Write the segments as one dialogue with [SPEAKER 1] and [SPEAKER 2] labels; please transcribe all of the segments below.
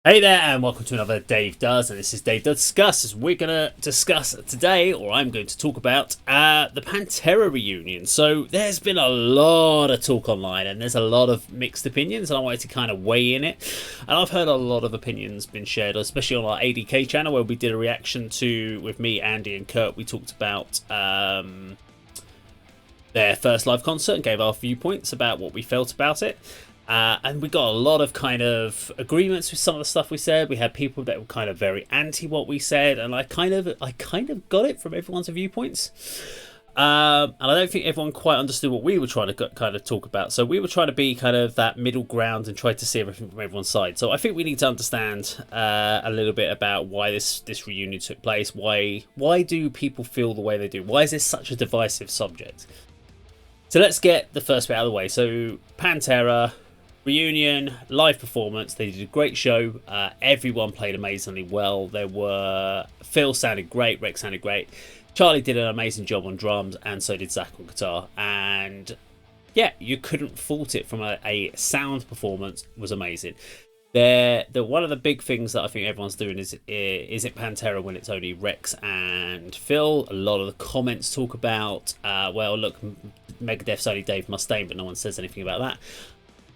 [SPEAKER 1] Hey there, and welcome to another Dave Does, and this is Dave Does Discuss. As we're going to discuss today, or I'm going to talk about, the Pantera reunion. So there's been a lot of talk online, and there's a lot of mixed opinions, and I wanted to kind of weigh in it. And I've heard a lot of opinions been shared, especially on our ADK channel, where we did a reaction to, with me, Andy, and Kurt, we talked about their first live concert and gave our viewpoints about what we felt about it. And we got a lot of kind of agreements with some of the stuff we said. We had people that were kind of very anti what we said, and I kind of got it from everyone's viewpoints. And I don't think everyone quite understood what we were trying to kind of talk about. So we were trying to be kind of that middle ground and try to see everything from everyone's side. So I think we need to understand a little bit about why this reunion took place. Why do people feel the way they do? Why is this such a divisive subject? So let's get the first bit out of the way. So Pantera reunion, live performance. They did a great show. Everyone played amazingly well. Phil sounded great, Rex sounded great, Charlie did an amazing job on drums, and so did Zach on guitar. And yeah, you couldn't fault it from a sound performance. It was amazing. One of the big things that I think everyone's doing is it Pantera when it's only Rex and Phil? A lot of the comments talk about, well, look, Megadeth's only Dave Mustaine, but no one says anything about that.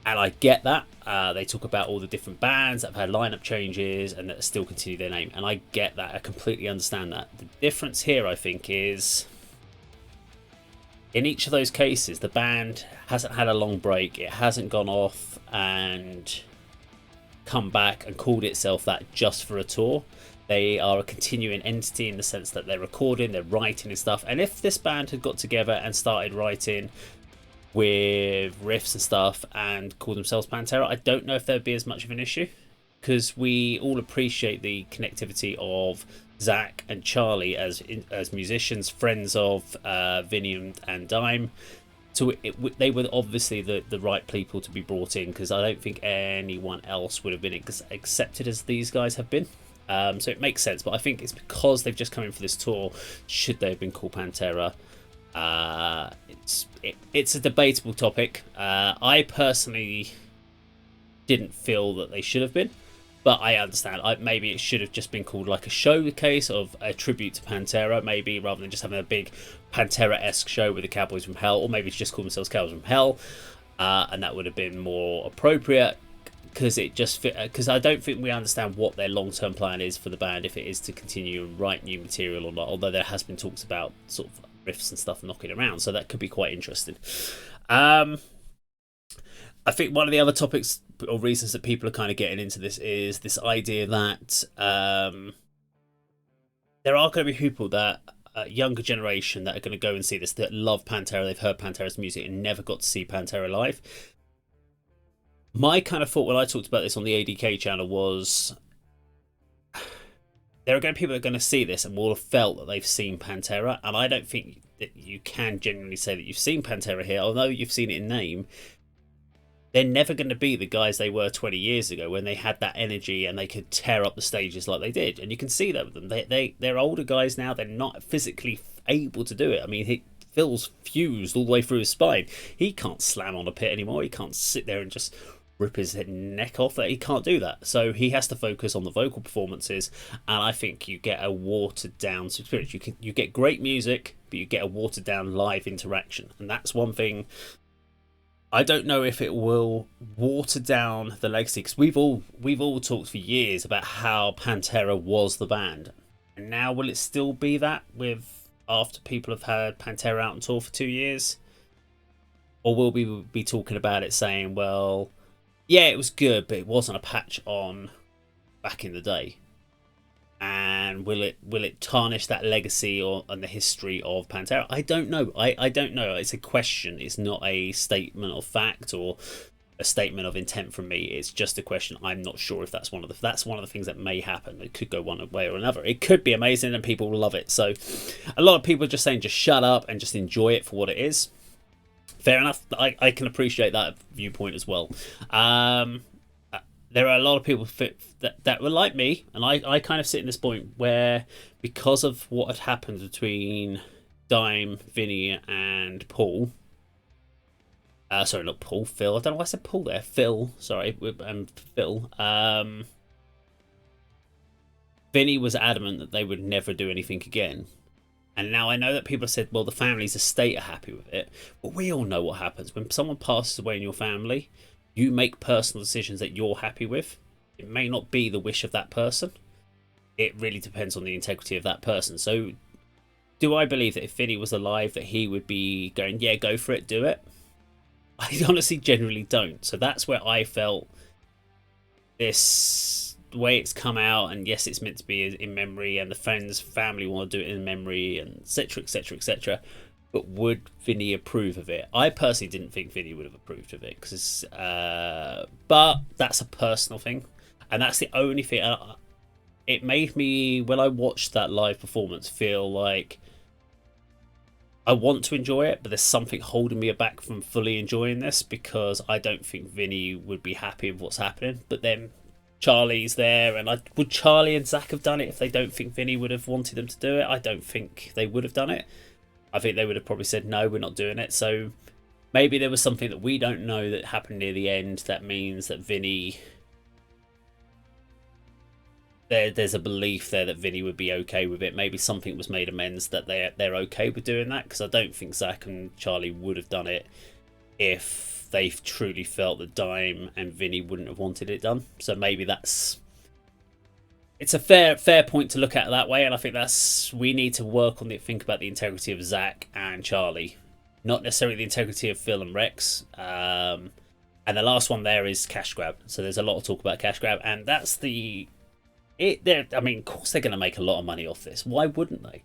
[SPEAKER 1] And I get that. They talk about all the different bands that have had lineup changes and that still continue their name. And I get that. I completely understand that. The difference here, I think, is in each of those cases, the band hasn't had a long break. It hasn't gone off and come back and called itself that just for a tour. They are a continuing entity in the sense that they're recording, they're writing and stuff. And if this band had got together and started writing with riffs and stuff and call themselves Pantera, I don't know if there'd be as much of an issue, because we all appreciate the connectivity of Zach and Charlie as musicians, friends of Vinny and Dime. So they were obviously the right people to be brought in, because I don't think anyone else would have been accepted as these guys have been. So it makes sense, but I think it's because they've just come in for this tour. Should they have been called Pantera? It's a debatable topic. I personally didn't feel that they should have been, but I understand. Maybe it should have just been called like a showcase of a tribute to Pantera, maybe, rather than just having a big Pantera-esque show with the Cowboys from Hell, or maybe just call themselves Cowboys from Hell, and that would have been more appropriate. Because I don't think we understand what their long-term plan is for the band, if it is to continue and write new material or not. Although there has been talks about sort of riffs and stuff knocking around, so that could be quite interesting. I think one of the other topics or reasons that people are kind of getting into this is this idea that there are going to be people that younger generation that are going to go and see this, that love Pantera, they've heard Pantera's music and never got to see Pantera live. My kind of thought when I talked about this on the ADK channel was, there are going to be people that are going to see this and will have felt that they've seen Pantera, and I don't think that you can genuinely say that you've seen Pantera here, although you've seen it in name. They're never going to be the guys they were 20 years ago when they had that energy and they could tear up the stages like they did, and you can see that with them. They're older guys now. They're not physically able to do it. I mean, Phil's fused all the way through his spine. He can't slam on a pit anymore. He can't sit there and just rip his neck off. He can't do that, so he has to focus on the vocal performances, and I think you get a watered down experience. You get great music, but you get a watered down live interaction, and that's one thing. I don't know if it will water down the legacy, because we've all talked for years about how Pantera was the band, and now will it still be that with after people have had Pantera out on tour for 2 years, or will we be talking about it saying, well, yeah, it was good, but it wasn't a patch on back in the day? And will it tarnish that legacy and the history of Pantera? I don't know. I don't know. It's a question. It's not a statement of fact or a statement of intent from me. It's just a question. I'm not sure if that's one of the things that may happen. It could go one way or another. It could be amazing and people will love it. So a lot of people are just saying, just shut up and just enjoy it for what it is. Fair enough. I can appreciate that viewpoint as well. There are a lot of people that were like me, and I kind of sit in this point where, because of what had happened between Dime, Vinny, and Paul. Sorry, not Paul, Phil. I don't know why I said Paul there. Phil, sorry, Phil. Vinny was adamant that they would never do anything again. And now I know that people have said, well, the family's estate are happy with it. But we all know what happens. When someone passes away in your family, you make personal decisions that you're happy with. It may not be the wish of that person. It really depends on the integrity of that person. So do I believe that if Vinny was alive that he would be going, yeah, go for it, do it? I honestly generally don't. So that's where I felt this, the way it's come out, and yes, it's meant to be in memory, and the friends, family want to do it in memory, and etc, etc, etc. But would Vinny approve of it? I personally didn't think Vinny would have approved of it, because, but that's a personal thing, and that's the only thing. It made me, when I watched that live performance, feel like I want to enjoy it, but there's something holding me back from fully enjoying this, because I don't think Vinny would be happy with what's happening. But then Charlie's there, and would Charlie and Zach have done it if they don't think Vinny would have wanted them to do it? I don't think they would have done it. I think they would have probably said, no, we're not doing it. So maybe there was something that we don't know that happened near the end that means that Vinny... There's a belief there that Vinny would be okay with it. Maybe something was made amends that they're okay with doing that, because I don't think Zach and Charlie would have done it if they truly felt that Dime and Vinny wouldn't have wanted it done. So maybe it's a fair point to look at that way, and I think we need to think about the integrity of Zach and Charlie, not necessarily the integrity of Phil and Rex. And the last one there is cash grab. So there's a lot of talk about cash grab, and that's I mean, of course they're going to make a lot of money off this. Why wouldn't they?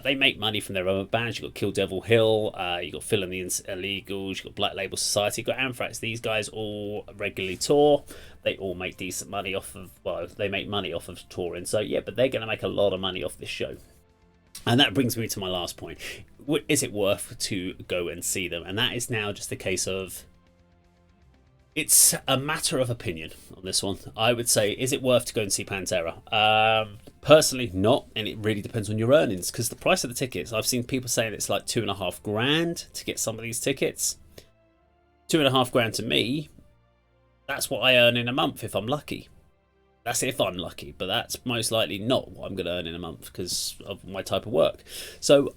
[SPEAKER 1] They make money from their other bands. You've got Kill Devil Hill, you've got Phil and the Illegals, you've got Black Label Society, you've got Anthrax. These guys all regularly tour. They all make decent money off of, well, they make money off of touring. So yeah, but they're going to make a lot of money off this show. And that brings me to my last point. Is it worth to go and see them? And that is now just a case of, it's a matter of opinion on this one. I would say, is it worth to go and see Pantera? Personally, not, and it really depends on your earnings, because the price of the tickets, I've seen people saying it's like $2,500 to get some of these tickets. $2,500 to me, that's what I earn in a month if I'm lucky. That's if I'm lucky, but that's most likely not what I'm going to earn in a month because of my type of work. So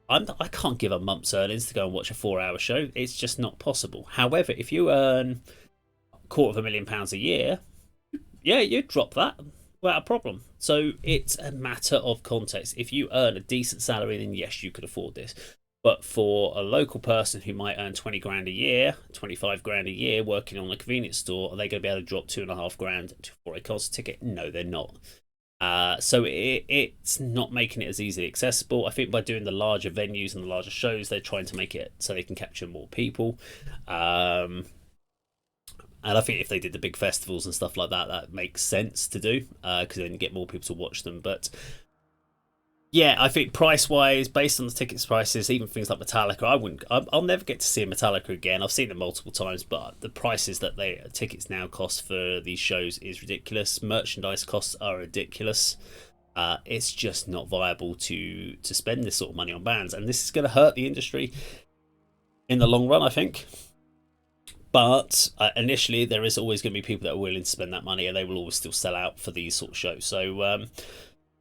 [SPEAKER 1] I can't give a month's earnings to go and watch a 4-hour show. It's just not possible. However, if you earn £250,000 a year, yeah, you'd drop that without a problem. So it's a matter of context. If you earn a decent salary, then yes, you could afford this. But for a local person who might earn 20 grand a year, 25 grand a year working on a convenience store, are they going to be able to drop £2,500 for a concert ticket? No, they're not. So it's not making it as easily accessible. I think by doing the larger venues and the larger shows, they're trying to make it so they can capture more people. And I think if they did the big festivals and stuff like that, that makes sense to do, because then you get more people to watch them. But yeah, I think price-wise, based on the tickets prices, even things like Metallica, I'll never get to see a Metallica again. I've seen them multiple times, but the prices that tickets now cost for these shows is ridiculous. Merchandise costs are ridiculous. It's just not viable to spend this sort of money on bands, and this is going to hurt the industry in the long run, I think. But initially, there is always going to be people that are willing to spend that money, and they will always still sell out for these sort of shows. So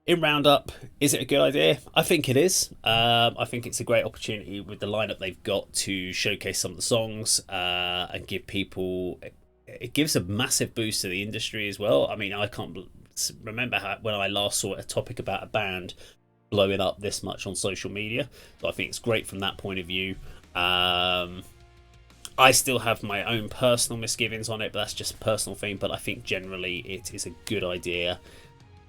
[SPEAKER 1] in roundup, is it a good idea? I think it is. I think it's a great opportunity with the lineup they've got to showcase some of the songs and give people. It gives a massive boost to the industry as well. I mean, I can't remember when I last saw a topic about a band blowing up this much on social media. So I think it's great from that point of view. I still have my own personal misgivings on it, but that's just a personal thing. But I think generally it is a good idea.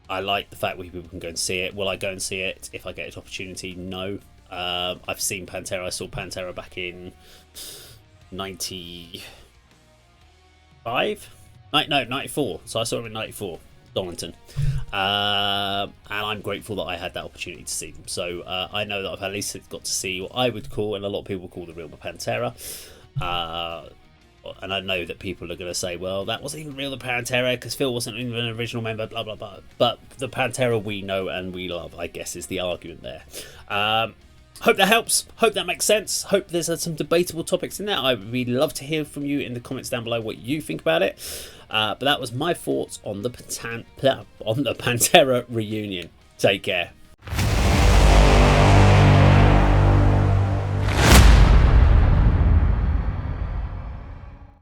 [SPEAKER 1] I like the fact that people can go and see it. Will I go and see it if I get an opportunity? No. I've seen Pantera. I saw Pantera back in 95? No, 94. So I saw him in 94, Donington. And I'm grateful that I had that opportunity to see them. So I know that I've at least got to see what I would call, and a lot of people call the real Pantera. And I know that people are going to say, well, that wasn't even real the Pantera because Phil wasn't even an original member, blah, blah, blah. But the Pantera we know and we love, I guess, is the argument there. Hope that helps. Hope that makes sense. Hope there's some debatable topics in there. I would really love to hear from you in the comments down below what you think about it. But that was my thoughts on the Pantera reunion. Take care.